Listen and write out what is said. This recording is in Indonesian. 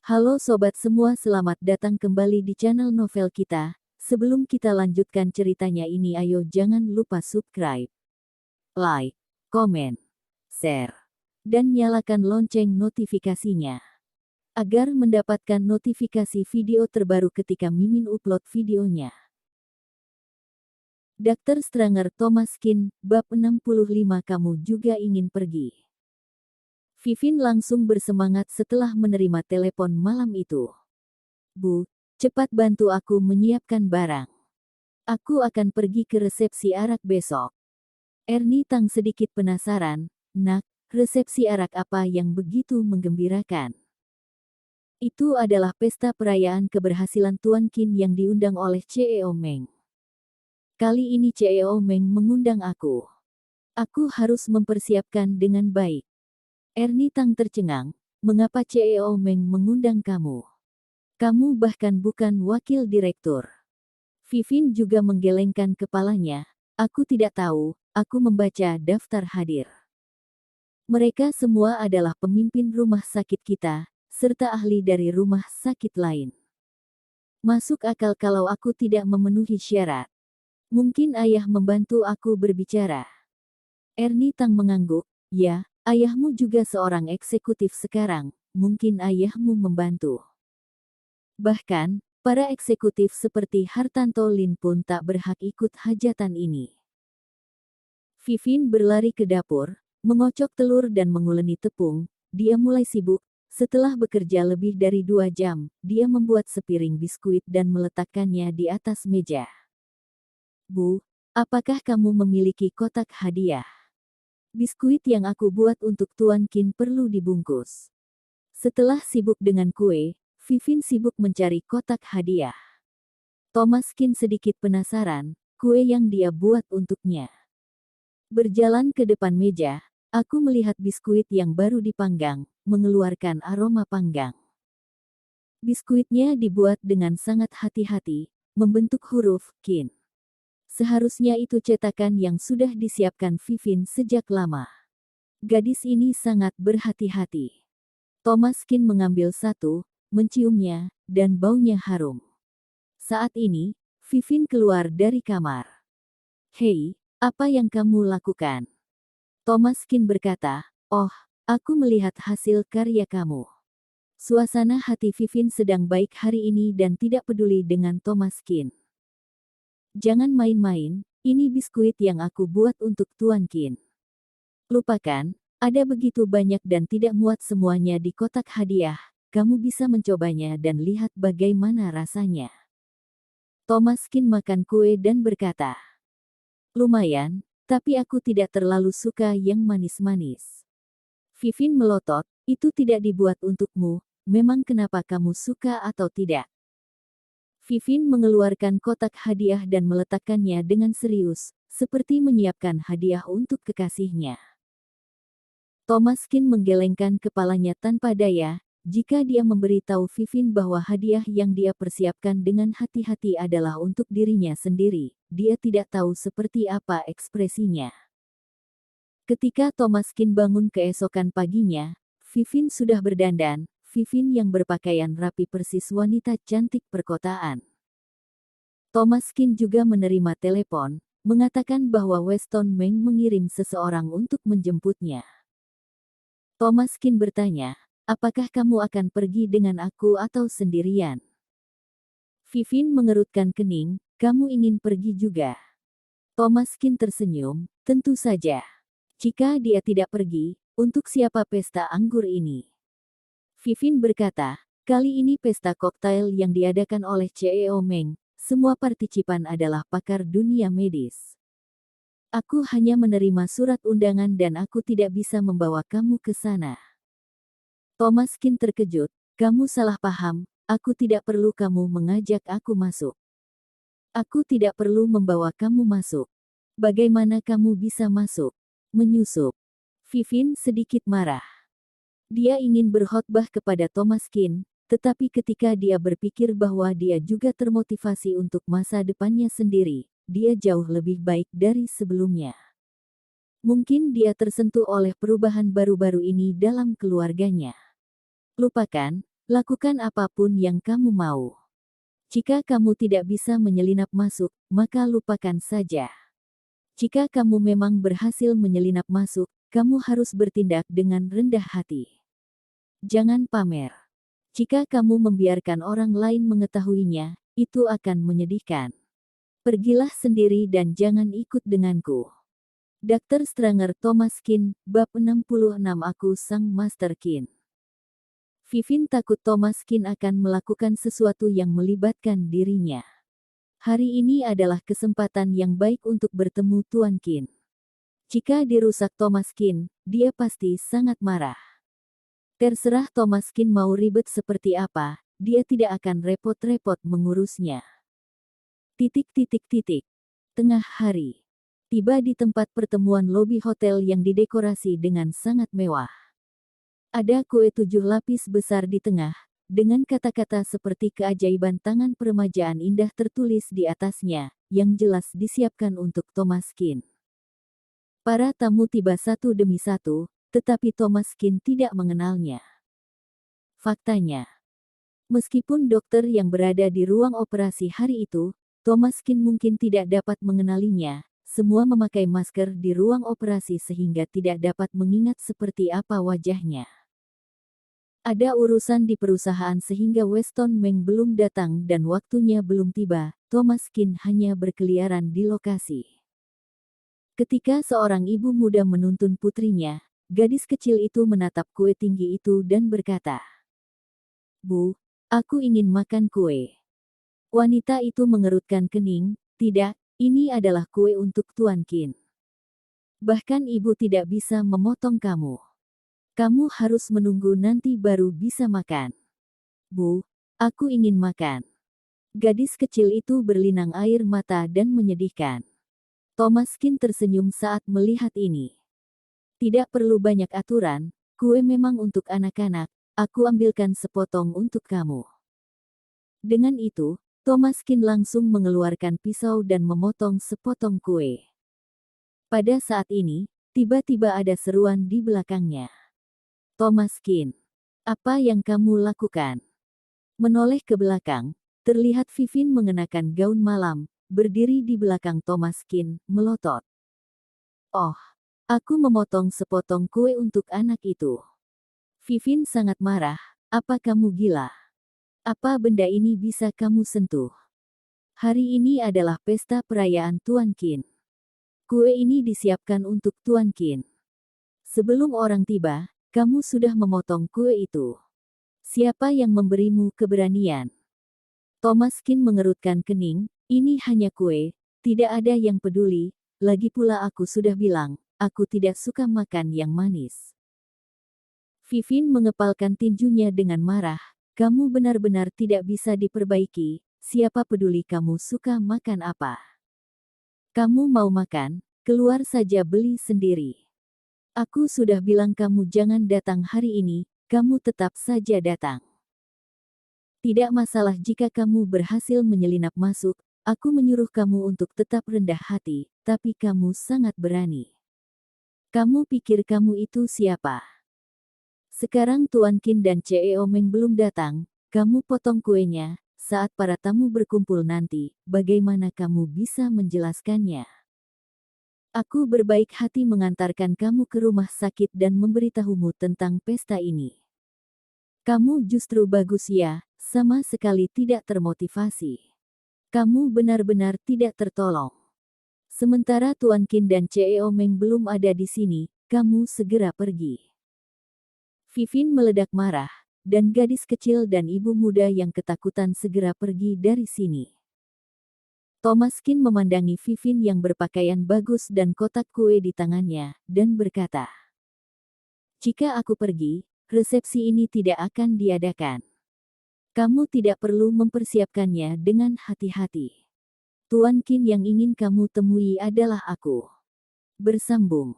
Halo sobat semua, selamat datang kembali di channel novel kita. Sebelum kita lanjutkan ceritanya ini, ayo jangan lupa subscribe, like, komen, share, dan nyalakan lonceng notifikasinya agar mendapatkan notifikasi video terbaru ketika Mimin upload videonya. Dr. Stranger Thomas Kin, bab 65. Kamu juga ingin pergi? Vivin langsung bersemangat setelah menerima telepon malam itu. Bu, cepat bantu aku menyiapkan barang. Aku akan pergi ke resepsi arak besok. Ernie Tang sedikit penasaran, nak, resepsi arak apa yang begitu menggembirakan? Itu adalah pesta perayaan keberhasilan Tuan Qin yang diundang oleh CEO Meng. Kali ini CEO Meng mengundang aku. Aku harus mempersiapkan dengan baik. Ernie Tang tercengang, mengapa CEO Meng mengundang kamu? Kamu bahkan bukan wakil direktur. Vivin juga menggelengkan kepalanya. Aku tidak tahu, aku membaca daftar hadir. Mereka semua adalah pemimpin rumah sakit kita, serta ahli dari rumah sakit lain. Masuk akal kalau aku tidak memenuhi syarat. Mungkin ayah membantu aku berbicara. Ernie Tang mengangguk, ya, ayahmu juga seorang eksekutif sekarang, mungkin ayahmu membantu. Bahkan, para eksekutif seperti Hartanto Lin pun tak berhak ikut hajatan ini. Vivin berlari ke dapur, mengocok telur dan menguleni tepung. Dia mulai sibuk. Setelah bekerja lebih dari 2 jam, dia membuat sepiring biskuit dan meletakkannya di atas meja. Bu, apakah kamu memiliki kotak hadiah? Biskuit yang aku buat untuk Tuan Qin perlu dibungkus. Setelah sibuk dengan kue, Vivin sibuk mencari kotak hadiah. Thomas Qin sedikit penasaran, kue yang dia buat untuknya. Berjalan ke depan meja, aku melihat biskuit yang baru dipanggang, mengeluarkan aroma panggang. Biskuitnya dibuat dengan sangat hati-hati, membentuk huruf Qin. Seharusnya itu cetakan yang sudah disiapkan Vivin sejak lama. Gadis ini sangat berhati-hati. Thomas Qin mengambil satu, menciumnya, dan baunya harum. Saat ini, Vivin keluar dari kamar. Hei, apa yang kamu lakukan? Thomas Qin berkata, oh, aku melihat hasil karya kamu. Suasana hati Vivin sedang baik hari ini dan tidak peduli dengan Thomas Qin. Jangan main-main, ini biskuit yang aku buat untuk Tuan Qin. Lupakan, ada begitu banyak dan tidak muat semuanya di kotak hadiah. Kamu bisa mencobanya dan lihat bagaimana rasanya. Thomas Qin makan kue dan berkata, lumayan, tapi aku tidak terlalu suka yang manis-manis. Vivin melotot, itu tidak dibuat untukmu, memang kenapa kamu suka atau tidak? Vivin mengeluarkan kotak hadiah dan meletakkannya dengan serius, seperti menyiapkan hadiah untuk kekasihnya. Thomas Qin menggelengkan kepalanya tanpa daya, jika dia memberitahu Vivin bahwa hadiah yang dia persiapkan dengan hati-hati adalah untuk dirinya sendiri, dia tidak tahu seperti apa ekspresinya. Ketika Thomas Qin bangun keesokan paginya, Vivin sudah berdandan, Vivin yang berpakaian rapi persis wanita cantik perkotaan. Thomas Qin juga menerima telepon, mengatakan bahwa Weston Meng mengirim seseorang untuk menjemputnya. Thomas Qin bertanya, apakah kamu akan pergi dengan aku atau sendirian? Vivin mengerutkan kening, kamu ingin pergi juga? Thomas Qin tersenyum, tentu saja. Jika dia tidak pergi, untuk siapa pesta anggur ini? Vivin berkata, kali ini pesta koktail yang diadakan oleh CEO Meng, semua partisipan adalah pakar dunia medis. Aku hanya menerima surat undangan dan aku tidak bisa membawa kamu ke sana. Thomas Qin terkejut, kamu salah paham, aku tidak perlu kamu mengajak aku masuk. Aku tidak perlu membawa kamu masuk. Bagaimana kamu bisa masuk? Menyusup. Vivin sedikit marah. Dia ingin berkhotbah kepada Thomas Qin, tetapi ketika dia berpikir bahwa dia juga termotivasi untuk masa depannya sendiri, dia jauh lebih baik dari sebelumnya. Mungkin dia tersentuh oleh perubahan baru-baru ini dalam keluarganya. Lupakan, Lakukan apapun yang kamu mau. Jika kamu tidak bisa menyelinap masuk, maka lupakan saja. Jika kamu memang berhasil menyelinap masuk, kamu harus bertindak dengan rendah hati. Jangan pamer. Jika kamu membiarkan orang lain mengetahuinya, itu akan menyedihkan. Pergilah sendiri dan jangan ikut denganku. Dr. Stranger Thomas Kin, bab 66. Aku sang Master Kin. Vivin takut Thomas Kin akan melakukan sesuatu yang melibatkan dirinya. Hari ini adalah kesempatan yang baik untuk bertemu Tuan Kin. Jika dirusak Thomas Kin, dia pasti sangat marah. Terserah Thomas Kin mau ribet seperti apa, dia tidak akan repot-repot mengurusnya. Tengah hari. Tiba di tempat pertemuan lobi hotel yang didekorasi dengan sangat mewah. Ada kue 7 lapis besar di tengah, dengan kata-kata seperti keajaiban tangan peremajaan indah tertulis di atasnya, yang jelas disiapkan untuk Thomas Kin. Para tamu tiba satu demi satu, tetapi Thomas Kin tidak mengenalnya. Faktanya, meskipun dokter yang berada di ruang operasi hari itu, Thomas Kin mungkin tidak dapat mengenalinya, semua memakai masker di ruang operasi sehingga tidak dapat mengingat seperti apa wajahnya. Ada urusan di perusahaan sehingga Weston Meng belum datang dan waktunya belum tiba, Thomas Kin hanya berkeliaran di lokasi. Ketika seorang ibu muda menuntun putrinya, gadis kecil itu menatap kue tinggi itu dan berkata, "Bu, aku ingin makan kue." Wanita itu mengerutkan kening, "Tidak, ini adalah kue untuk Tuan Kin. Bahkan ibu tidak bisa memotong kamu. Kamu harus menunggu nanti baru bisa makan." "Bu, aku ingin makan." Gadis kecil itu berlinang air mata dan menyedihkan. Thomas Kin tersenyum saat melihat ini. "Tidak perlu banyak aturan, kue memang untuk anak-anak, aku ambilkan sepotong untuk kamu." Dengan itu, Thomas Kin langsung mengeluarkan pisau dan memotong sepotong kue. Pada saat ini, tiba-tiba ada seruan di belakangnya. "Thomas Kin, apa yang kamu lakukan?" Menoleh ke belakang, terlihat Vivin mengenakan gaun malam, berdiri di belakang Thomas Kin, melotot. "Oh, aku memotong sepotong kue untuk anak itu." Vivin sangat marah, "Apa kamu gila? Apa benda ini bisa kamu sentuh? Hari ini adalah pesta perayaan Tuan Kin. Kue ini disiapkan untuk Tuan Kin. Sebelum orang tiba, kamu sudah memotong kue itu. Siapa yang memberimu keberanian?" Thomas Kin mengerutkan kening, "Ini hanya kue, tidak ada yang peduli, lagi pula aku sudah bilang, aku tidak suka makan yang manis." Vivin mengepalkan tinjunya dengan marah, "Kamu benar-benar tidak bisa diperbaiki, siapa peduli kamu suka makan apa? Kamu mau makan, keluar saja beli sendiri. Aku sudah bilang kamu jangan datang hari ini, kamu tetap saja datang. Tidak masalah jika kamu berhasil menyelinap masuk, aku menyuruh kamu untuk tetap rendah hati, tapi kamu sangat berani. Kamu pikir kamu itu siapa? Sekarang Tuan Kin dan CEO Meng belum datang, kamu potong kuenya, saat para tamu berkumpul nanti, bagaimana kamu bisa menjelaskannya? Aku berbaik hati mengantarkan kamu ke rumah sakit dan memberitahumu tentang pesta ini. Kamu justru bagus ya, sama sekali tidak termotivasi. Kamu benar-benar tidak tertolong. Sementara Tuan Kin dan CEO Meng belum ada di sini, kamu segera pergi." Vivin meledak marah, dan gadis kecil dan ibu muda yang ketakutan segera pergi dari sini. Thomas Kin memandangi Vivin yang berpakaian bagus dan kotak kue di tangannya, dan berkata, "Jika aku pergi, resepsi ini tidak akan diadakan. Kamu tidak perlu mempersiapkannya dengan hati-hati. Tuan Kin yang ingin kamu temui adalah aku." Bersambung.